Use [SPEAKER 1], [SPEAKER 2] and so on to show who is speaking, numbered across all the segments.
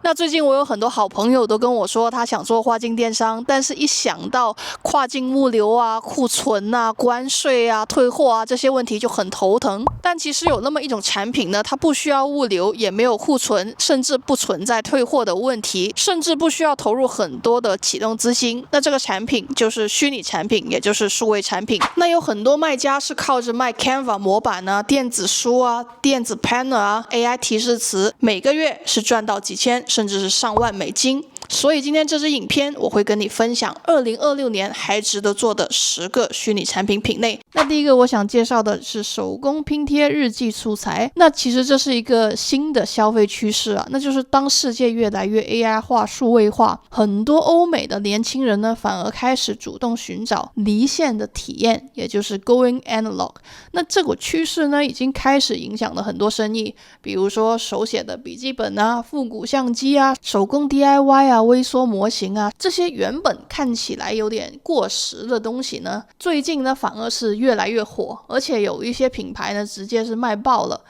[SPEAKER 1] 那最近我有很多好朋友都跟我说他想做跨境电商，但是一想到跨境物流啊、库存啊、关税啊、退货啊这些问题就很头疼。但其实有那么一种产品呢，它不需要物流，也没有库存，甚至不存在退货的问题，甚至不需要投入很多的启动资金。那这个产品就是虚拟产品，也就是数位产品。那有很多卖家是靠着卖 Canva 模板啊、电子书啊、电子 Planner 啊、AI 提示词，每个月是赚到几千甚至是上万美金。所以今天这支影片我会跟你分享2026年还值得做的10个虚拟产品品类。那第一个我想介绍的是手工拼贴日记素材。那其实这是一个新的消费趋势啊，那就是当世界越来越 AI 化、数位化，很多欧美的年轻人呢反而开始主动寻找离线的体验，也就是 going analog。 那这股趋势呢已经开始影响了很多生意，比如说手写的笔记本啊、复古相机啊、手工 DIY 啊、微缩模型啊，这些原本看起来有点过时的东西呢，最近呢反而是越来越火，而且有一些品牌呢直接是卖爆了。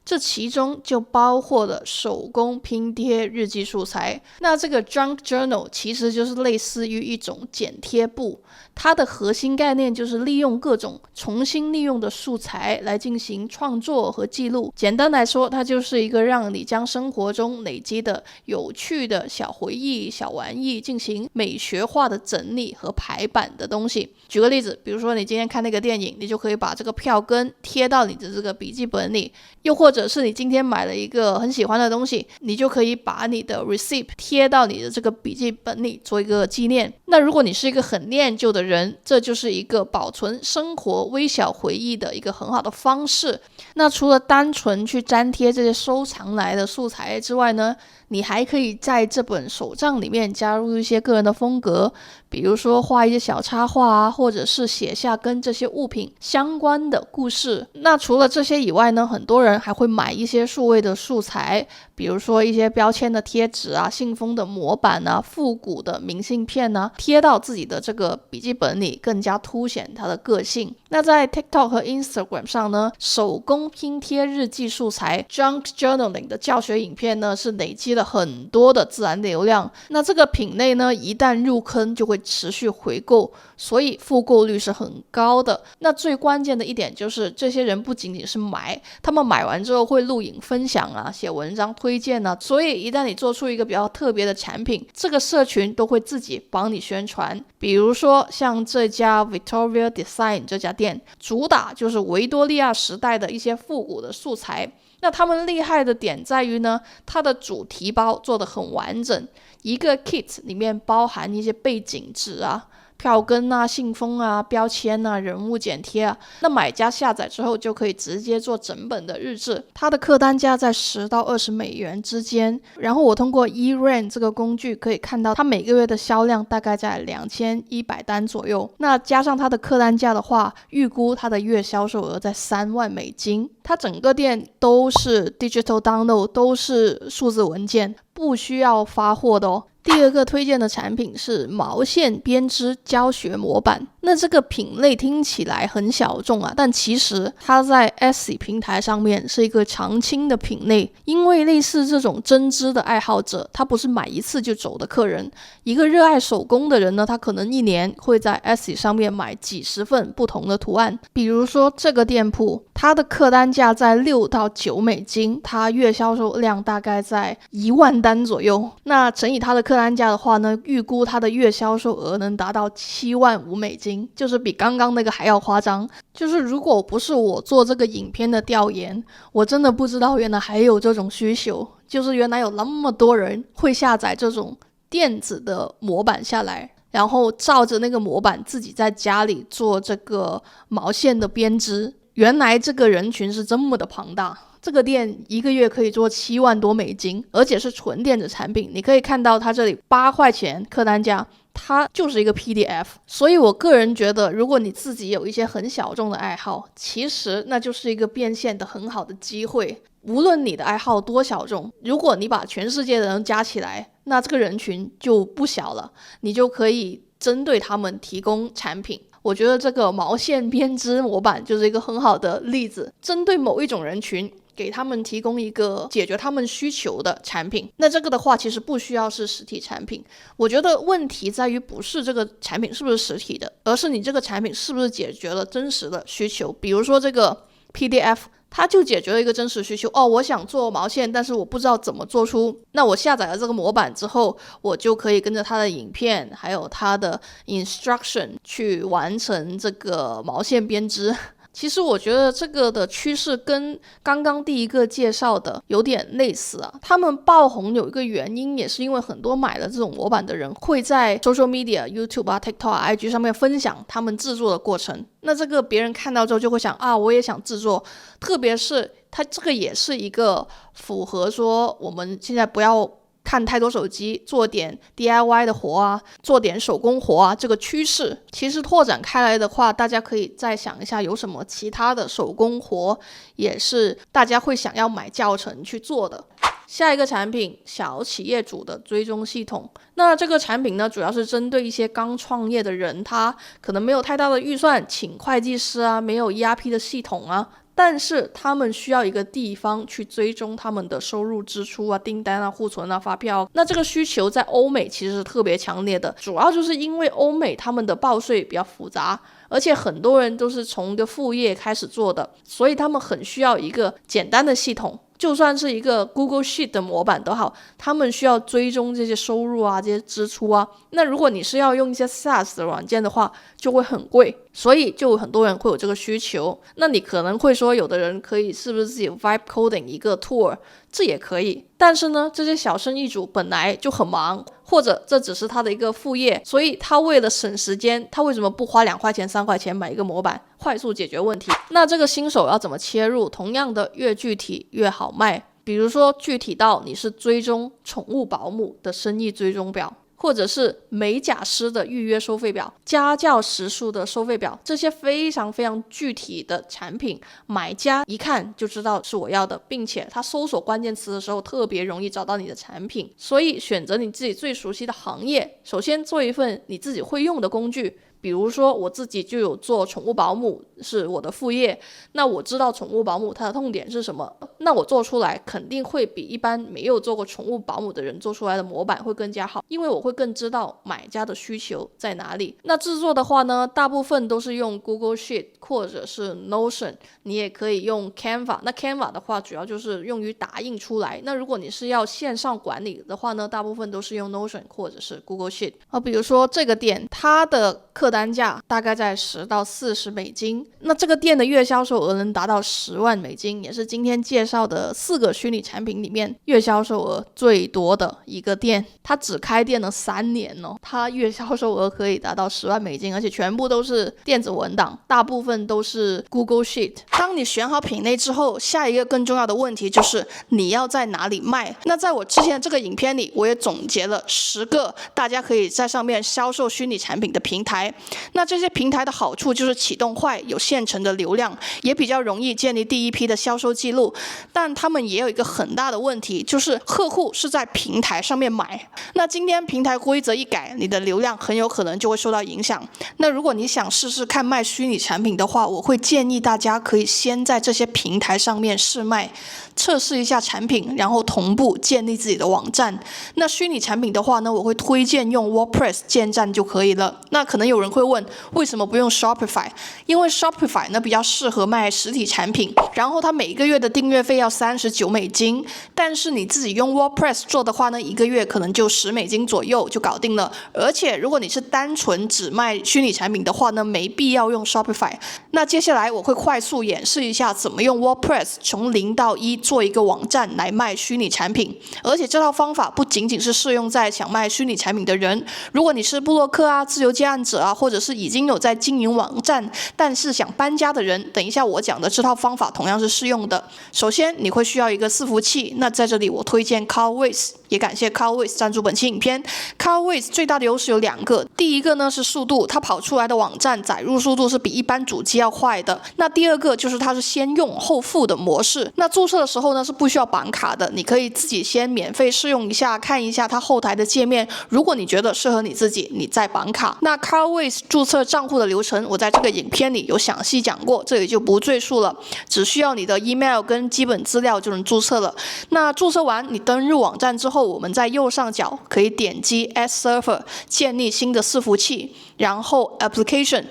[SPEAKER 1] 这其中就包括了手工拼贴日记素材。那这个 Junk Journal 其实就是类似于一种剪贴簿，它的核心概念就是利用各种重新利用的素材来进行创作和记录。简单来说，它就是一个让你将生活中累积的有趣的小回忆、小玩意进行美学化的整理和排版的东西。举个例子，比如说你今天看那个电影，你就可以把这个票根贴到你的这个笔记本里，又或者是你今天买了一个很喜欢的东西，你就可以把你的 receipt 贴到你的这个笔记本里做一个纪念。那如果你是一个很念旧的人，这就是一个保存生活微小回忆的一个很好的方式。那除了单纯去粘贴这些收藏来的素材之外呢，你还可以在这本手账里面加入一些个人的风格，比如说画一些小插画啊，或者是写下跟这些物品相关的故事。那除了这些以外呢，很多人还会买一些数位的素材，比如说一些标签的贴纸啊、信封的模板啊、复古的明信片啊，贴到自己的这个笔记本里，更加凸显它的个性。那在 TikTok 和 Instagram 上呢，手工拼贴日记素材 Junk Journaling 的教学影片呢是累积了很多的自然流量。那这个品类呢一旦入坑就会持续回购，所以复购率是很高的。那最关键的一点就是这些人不仅仅是买，他们买完之后会录影分享啊、写文章推荐啊，所以一旦你做出一个比较特别的产品，这个社群都会自己帮你宣传。比如说像这家 Victoria Design 这家店，主打就是维多利亚时代的一些复古的素材。那他们厉害的点在于呢，它的主题包做得很完整，一个 kit 里面包含一些背景纸啊、票根啊、信封啊、标签啊、人物剪贴啊。那买家下载之后就可以直接做整本的日志，它的客单价在10到20美元之间。然后我通过 eRain 这个工具可以看到它每个月的销量大概在2100单左右。那加上它的客单价的话，预估它的月销售额在3万美金。它整个店都是 digital download， 都是数字文件，不需要发货的哦。第二个推荐的产品是毛线编织教学模板。那这个品类听起来很小众啊，但其实它在 Etsy 平台上面是一个常青的品类。因为类似这种针织的爱好者，他不是买一次就走的客人。一个热爱手工的人呢，他可能一年会在 Etsy 上面买几十份不同的图案。比如说这个店铺，它的客单价在6到9美金，它月销售量大概在1万单左右。那乘以它的客单价的话呢，预估它的月销售额能达到7万5美金，就是比刚刚那个还要夸张。就是如果不是我做这个影片的调研，我真的不知道原来还有这种需求，就是原来有那么多人会下载这种电子的模板下来，然后照着那个模板自己在家里做这个毛线的编织。原来这个人群是这么的庞大。这个店一个月可以做7万多美金，而且是纯电子产品。你可以看到它这里8块钱客单价，它就是一个 PDF。 所以我个人觉得，如果你自己有一些很小众的爱好，其实那就是一个变现的很好的机会。无论你的爱好多小众，如果你把全世界的人加起来，那这个人群就不小了，你就可以针对他们提供产品。我觉得这个毛线编织模板就是一个很好的例子，针对某一种人群，给他们提供一个解决他们需求的产品。那这个的话其实不需要是实体产品，我觉得问题在于不是这个产品是不是实体的，而是你这个产品是不是解决了真实的需求。比如说这个 PDF，它就解决了一个真实需求我想做毛线，但是我不知道怎么做出，那我下载了这个模板之后，我就可以跟着它的影片还有它的 instruction 去完成这个毛线编织。其实我觉得这个的趋势跟刚刚第一个介绍的有点类似啊。他们爆红有一个原因，也是因为很多买了这种模板的人会在 social media、YouTube 啊、TikTok 啊、IG 上面分享他们制作的过程。那这个别人看到之后就会想我也想制作，特别是它这个也是一个符合说我们现在不要看太多手机，做点 DIY 的活啊，做点手工活啊，这个趋势其实拓展开来的话，大家可以再想一下有什么其他的手工活也是大家会想要买教程去做的。下一个产品，小企业主的追踪系统。那这个产品呢，主要是针对一些刚创业的人，他可能没有太大的预算请会计师啊，没有 ERP 的系统啊，但是他们需要一个地方去追踪他们的收入支出啊、订单啊、库存啊、发票。那这个需求在欧美其实是特别强烈的，主要就是因为欧美他们的报税比较复杂，而且很多人都是从一个副业开始做的，所以他们很需要一个简单的系统。就算是一个 Google Sheet 的模板都好，他们需要追踪这些收入啊、这些支出啊。那如果你是要用一些 SaaS 的软件的话，就会很贵，所以就很多人会有这个需求。那你可能会说，有的人可以是不是自己 vibe coding 一个 tool， 这也可以。但是呢，这些小生意主本来就很忙，或者这只是他的一个副业，所以他为了省时间，他为什么不花2块钱、3块钱买一个模板，快速解决问题？那这个新手要怎么切入？同样的，越具体越好卖。比如说具体到你是追踪宠物保姆的生意追踪表，或者是美甲师的预约收费表、家教时数的收费表，这些非常非常具体的产品，买家一看就知道是我要的，并且他搜索关键词的时候特别容易找到你的产品。所以选择你自己最熟悉的行业，首先做一份你自己会用的工具。比如说我自己就有做宠物保姆，是我的副业，那我知道宠物保姆它的痛点是什么，那我做出来肯定会比一般没有做过宠物保姆的人做出来的模板会更加好，因为我会更知道买家的需求在哪里。那制作的话呢，大部分都是用 Google Sheet 或者是 Notion， 你也可以用 Canva。 那 Canva 的话主要就是用于打印出来，那如果你是要线上管理的话呢，大部分都是用 Notion 或者是 Google Sheet。 比如说这个店，它的客单价大概在10到40美金，那这个店的月销售额能达到10万美金，也是今天介绍的4个虚拟产品里面月销售额最多的一个店。它只开店了3年它月销售额可以达到10万美金，而且全部都是电子文档，大部分都是 Google Sheet。 当你选好品类之后，下一个更重要的问题就是你要在哪里卖。那在我之前这个影片里，我也总结了10个大家可以在上面销售虚拟产品的平台。那这些平台的好处就是启动快，有现成的流量，也比较容易建立第一批的销售记录。但他们也有一个很大的问题，就是客户是在平台上面买。那今天平台规则一改，你的流量很有可能就会受到影响。那如果你想试试看卖虚拟产品的话，我会建议大家可以先在这些平台上面试卖，测试一下产品，然后同步建立自己的网站。那虚拟产品的话呢，我会推荐用 WordPress 建站就可以了。那可能有人会问，为什么不用 Shopify？ 因为 Shopify 呢比较适合卖实体产品，然后它每个月的订阅费要39美金，但是你自己用 WordPress 做的话呢，一个月可能就10美金左右就搞定了。而且如果你是单纯只卖虚拟产品的话呢，没必要用 Shopify。 那接下来我会快速演示一下怎么用 WordPress 从0到1做一个网站来卖虚拟产品。而且这套方法不仅仅是适用在想卖虚拟产品的人，如果你是部落客啊、自由接案者啊，或者是已经有在经营网站但是想搬家的人，等一下我讲的这套方法同样是适用的。首先你会需要一个伺服器，那在这里我推荐 Cloudways， 也感谢 Cloudways 赞助本期影片。 Cloudways 最大的优势有2个，第一个呢是速度，它跑出来的网站载入速度是比一般主机要快的。那第二个就是它是先用后付的模式，那注册的时候呢是不需要绑卡的，你可以自己先免费试用一下，看一下它后台的界面，如果你觉得适合你自己，你再绑卡。那 Cloudways CloudWays 注册账户的流程，我在这个影片里有详细讲过，这里就不赘述了，只需要你的 email 跟基本资料就能注册了。那注册完，你登入网站之后，我们在右上角可以点击 Add Server 建立新的伺服器，然后 Application。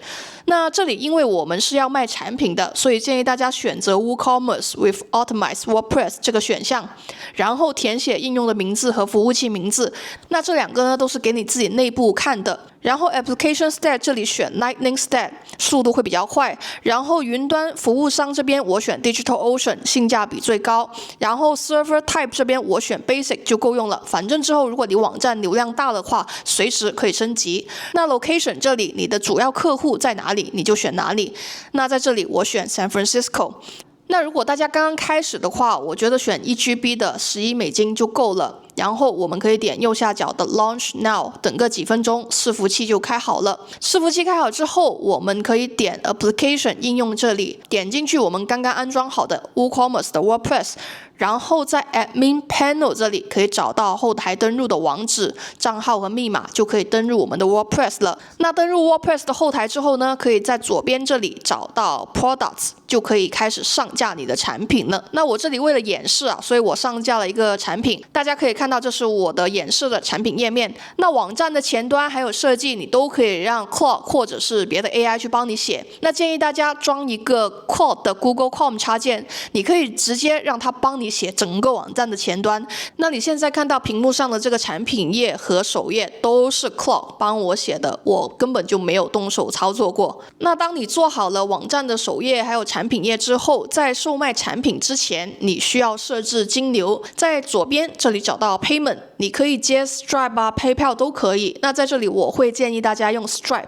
[SPEAKER 1] 那这里因为我们是要卖产品的，所以建议大家选择 WooCommerce with Optimized WordPress 这个选项，然后填写应用的名字和服务器名字。那这两个呢都是给你自己内部看的。然后 Application Stack 这里选 Lightning Stack， 速度会比较快。然后云端服务商这边我选 DigitalOcean， 性价比最高。然后 Server Type 这边我选 Basic 就够用了，反正之后如果你网站流量大的话，随时可以升级。那 Location 这里你的主要客户在哪里，你就选哪里。那在这里我选 San Francisco。那如果大家刚刚开始的话，我觉得选1GB 的$11就够了。然后我们可以点右下角的 Launch Now， 等个几分钟，伺服器就开好了。伺服器开好之后，我们可以点 Application 应用这里，点进去我们刚刚安装好的 WooCommerce 的 WordPress， 然后在 Admin Panel 这里可以找到后台登录的网址、账号和密码，就可以登入我们的 WordPress 了。那登入 WordPress 的后台之后呢，可以在左边这里找到 Products， 就可以开始上架你的产品了。那我这里为了演示啊，所以我上架了一个产品，大家可以看到这是我的演示的产品页面。那网站的前端还有设计，你都可以让 Claude 或者是别的 AI 去帮你写。那建议大家装一个 Claude 的 Google Chrome 插件，你可以直接让它帮你写整个网站的前端。那你现在看到屏幕上的这个产品页和首页都是 Claude 帮我写的，我根本就没有动手操作过。那当你做好了网站的首页还有产品页之后，在售卖产品之前，你需要设置金流。在左边这里找到 Payment， 你可以接 Stripe 啊 PayPal 都可以。那在这里我会建议大家用 Stripe。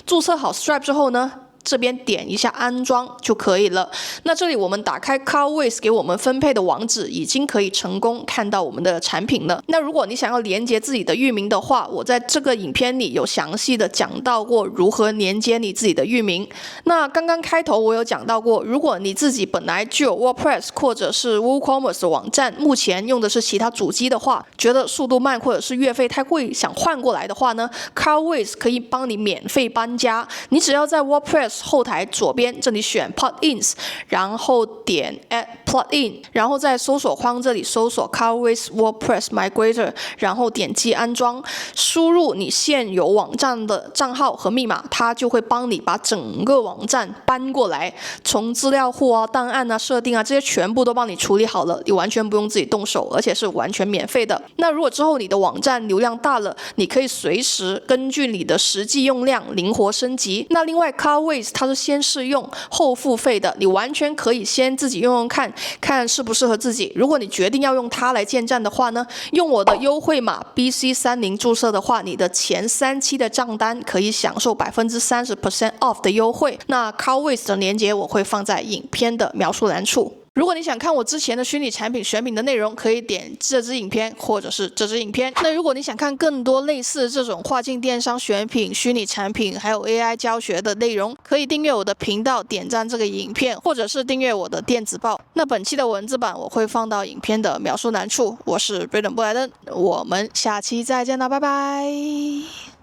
[SPEAKER 1] 注册好 Stripe 之后呢，这边点一下安装就可以了。那这里我们打开 CloudWays 给我们分配的网址，已经可以成功看到我们的产品了。那如果你想要连接自己的域名的话，我在这个影片里有详细的讲到过如何连接你自己的域名。那刚刚开头我有讲到过，如果你自己本来就有 WordPress 或者是 WooCommerce 的网站，目前用的是其他主机的话，觉得速度慢或者是月费太贵，想换过来的话呢， CloudWays 可以帮你免费搬家。你只要在 WordPress 后台左边这里选 Plugins， 然后点 Add Plugin， 然后在搜索框这里搜索 CloudWays WordPress Migrator， 然后点击安装，输入你现有网站的账号和密码，它就会帮你把整个网站搬过来，从资料库啊、档案啊、设定啊这些全部都帮你处理好了，你完全不用自己动手，而且是完全免费的。那如果之后你的网站流量大了，你可以随时根据你的实际用量灵活升级。那另外 CloudWays 它是先试用后付费的，你完全可以先自己用用看，看适不适合自己。如果你决定要用它来建站的话呢，用我的优惠码 BC30 注册的话，你的前3期的账单可以享受 30% off 的优惠。那 CloudWays 的链接我会放在影片的描述栏处。如果你想看我之前的虚拟产品选品的内容，可以点这支影片或者是这支影片。那如果你想看更多类似这种跨境电商选品、虚拟产品还有 AI 教学的内容，可以订阅我的频道，点赞这个影片，或者是订阅我的电子报。那本期的文字版我会放到影片的描述栏处。我是 Braden 布莱登，我们下期再见了，拜拜。